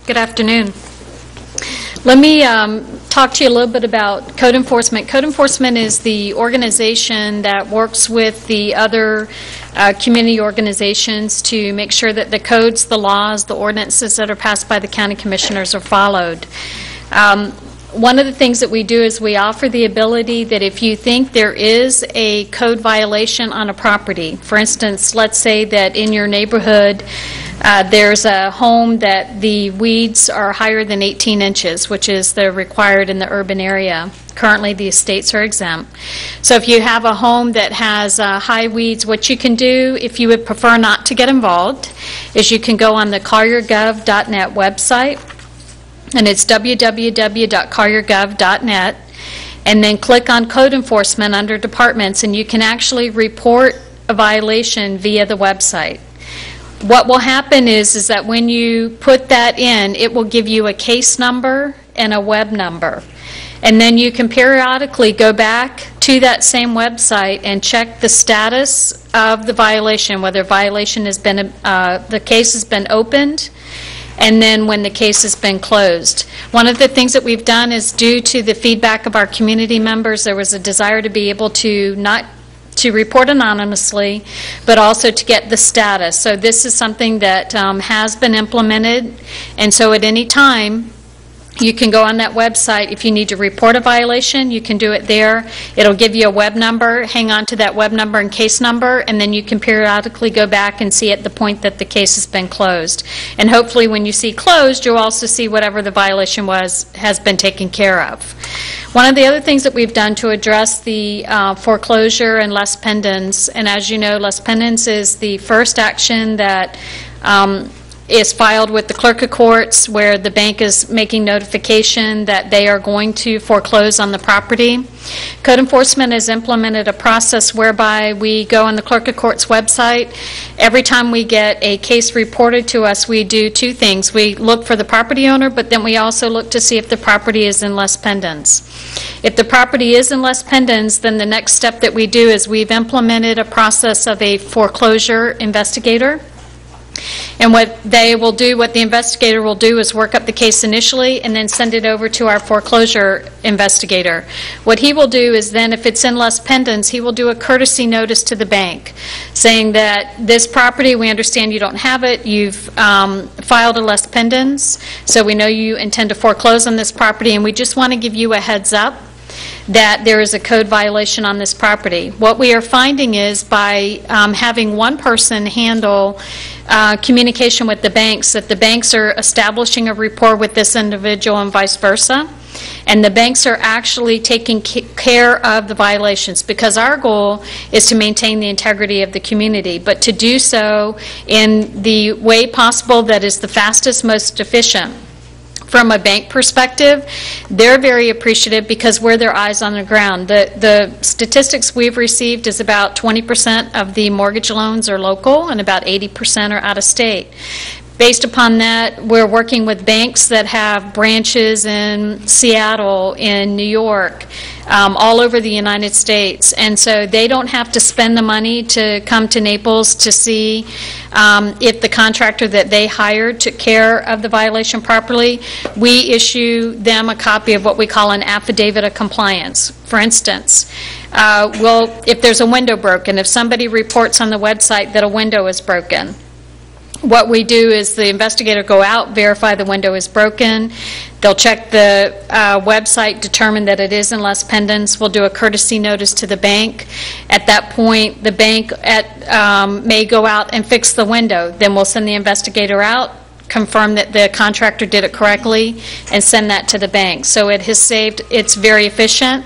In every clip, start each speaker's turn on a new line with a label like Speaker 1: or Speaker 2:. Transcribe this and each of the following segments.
Speaker 1: Good afternoon. Let me talk to you a little bit about code enforcement. Code enforcement is the organization that works with the other community organizations to make sure that the codes, the laws, the ordinances that are passed by the county commissioners are followed. One of the things that we do is we offer the ability that if you think there is a code violation on a property, for instance, let's say that in your neighborhood there's a home that the weeds are higher than 18 inches, which is the required in the urban area. Currently, the estates are exempt. So if you have a home that has high weeds, what you can do, if you would prefer not to get involved, is you can go on the colliergov.net website, and it's www.colliergov.net, and then click on Code Enforcement under Departments, and you can actually report a violation via the website. What will happen is that when you put that in, it will give you a case number and a web number. And then you can periodically go back to that same website and check the status of the violation, whether violation has been, the case has been opened, and then when the case has been closed. One of the things that we've done is, due to the feedback of our community members, there was a desire to be able to not to report anonymously, but also to get the status. So this is something that has been implemented, and so at any time you can go on that website. If you need to report a violation, you can do it there. It'll give you a web number. Hang on to that web number and case number, and then you can periodically go back and see at the point that the case has been closed. And hopefully when you see closed, you'll also see whatever the violation was has been taken care of. One of the other things that we've done to address the foreclosure and les pendens, and as you know, les pendens is the first action that is filed with the clerk of courts, where the bank is making notification that they are going to foreclose on the property. Code enforcement has implemented a process whereby we go on the clerk of court's website. Every time we get a case reported to us, we do two things. We look for the property owner, but then we also look to see if the property is in les pendens. If the property is in les pendens, then the next step that we do is we've implemented a process of a foreclosure investigator. And what they will do, what the investigator will do, is work up the case initially and then send it over to our foreclosure investigator. What he will do is then, if it's in les pendens, he will do a courtesy notice to the bank saying that this property, we understand you don't have it, you've filed a les pendens, so we know you intend to foreclose on this property, and we just want to give you a heads up that there is a code violation on this property. What we are finding is, by having one person handle communication with the banks, that the banks are establishing a rapport with this individual and vice versa, and the banks are actually taking care of the violations, because our goal is to maintain the integrity of the community, but to do so in the way possible that is the fastest, most efficient. From a bank perspective, they're very appreciative because we're their eyes on the ground. The statistics we've received is about 20% of the mortgage loans are local and about 80% are out of state. Based upon that, we're working with banks that have branches in Seattle, in New York, all over the United States, and so they don't have to spend the money to come to Naples to see if the contractor that they hired took care of the violation properly. We issue them a copy of what we call an affidavit of compliance. For instance, if there's a window broken, if somebody reports on the website that a window is broken, what we do is the investigator go out, verify the window is broken. They'll check the website, determine that it is in les pendens. We'll do a courtesy notice to the bank. At that point, the bank may go out and fix the window. Then we'll send the investigator out, confirm that the contractor did it correctly, and send that to the bank. So it has saved, it's very efficient,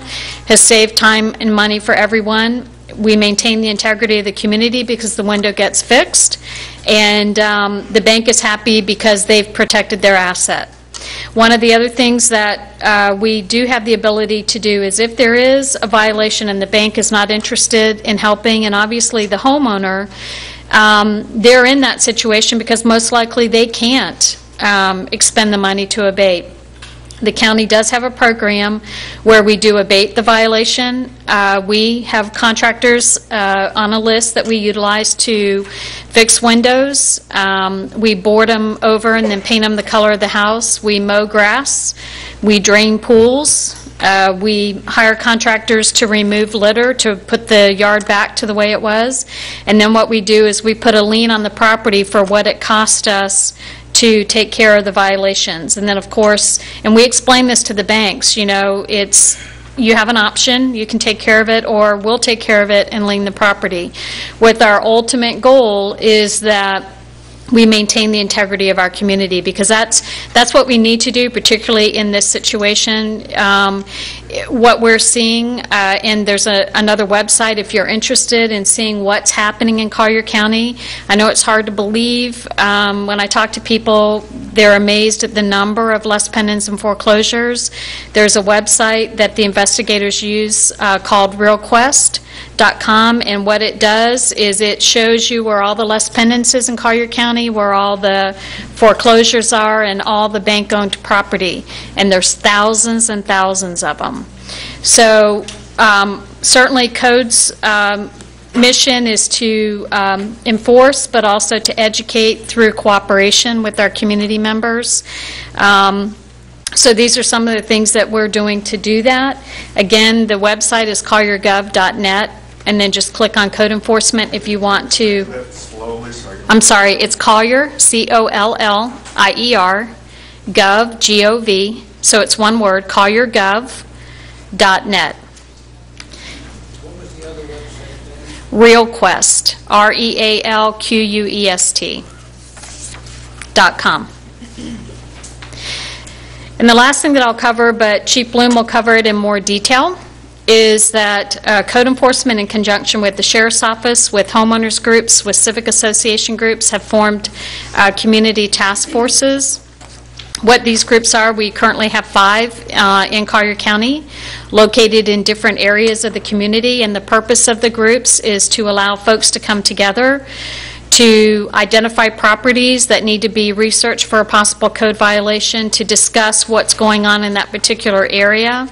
Speaker 1: has saved time and money for everyone. We maintain the integrity of the community because the window gets fixed, and the bank is happy because they've protected their asset. One of the other things that we do have the ability to do is, if there is a violation and the bank is not interested in helping, and obviously the homeowner, they're in that situation because most likely they can't expend the money to abate. The county does have a program where we do abate the violation. We have contractors on a list that we utilize to fix windows. We board them over and then paint them the color of the house. We mow grass. We drain pools. We hire contractors to remove litter, to put the yard back to the way it was. And then what we do is we put a lien on the property for what it cost us to take care of the violations. And then, of course, and we explain this to the banks, you know, you have an option, you can take care of it, or we'll take care of it and lien the property. With our ultimate goal is that we maintain the integrity of our community, because that's what we need to do, particularly in this situation. What we're seeing, and there's another website if you're interested in seeing what's happening in Collier County. I know it's hard to believe. When I talk to people, they're amazed at the number of less pendants and foreclosures. There's a website that the investigators use called RealQuest.com, and what it does is it shows you where all the less pendants is in Collier County, where all the foreclosures are, and all the bank-owned property. And there's thousands and thousands of them. So certainly CODE's mission is to enforce, but also to educate through cooperation with our community members. So these are some of the things that we're doing to do that. Again, the website is colliergov.net, and then just click on code enforcement if you want to. I'm sorry, it's Collier, C-O-L-L-I-E-R, gov, G-O-V, so it's one word, colliergov.net.
Speaker 2: What was the other website?
Speaker 1: RealQuest, RealQuest.com. And the last thing that I'll cover, but Chief Bloom will cover it in more detail, is that code enforcement in conjunction with the Sheriff's Office, with homeowners groups, with civic association groups, have formed community task forces. What these groups are, we currently have 5 in Collier County, located in different areas of the community, and the purpose of the groups is to allow folks to come together to identify properties that need to be researched for a possible code violation, to discuss what's going on in that particular area.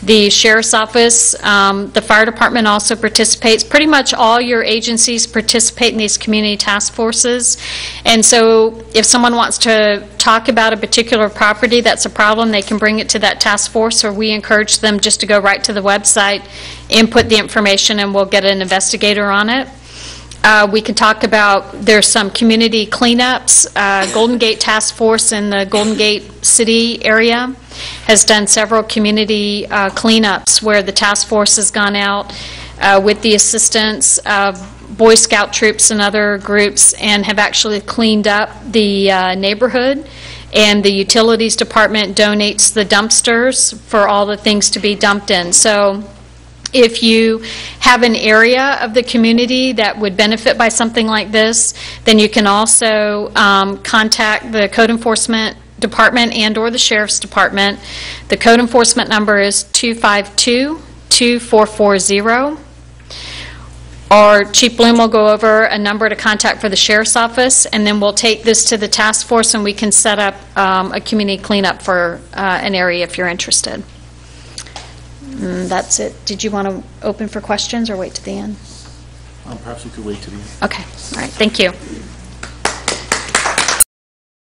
Speaker 1: The Sheriff's Office, the Fire Department also participates. Pretty much all your agencies participate in these community task forces. And so if someone wants to talk about a particular property that's a problem, they can bring it to that task force, or we encourage them just to go right to the website, input the information, and we'll get an investigator on it. We can talk about, there's some community cleanups. Golden Gate Task Force in the Golden Gate City area has done several community cleanups where the task force has gone out with the assistance of Boy Scout troops and other groups, and have actually cleaned up the neighborhood. And the utilities department donates the dumpsters for all the things to be dumped in. So if you have an area of the community that would benefit by something like this, then you can also contact the Code Enforcement Department and or the Sheriff's Department. The Code Enforcement number is 252-2440. Or Chief Bloom will go over a number to contact for the Sheriff's Office, and then we'll take this to the task force and we can set up a community cleanup for an area if you're interested. That's it. Did you want to open for questions or wait to the end?
Speaker 3: Perhaps we could wait to the end.
Speaker 1: Okay. All right. Thank you.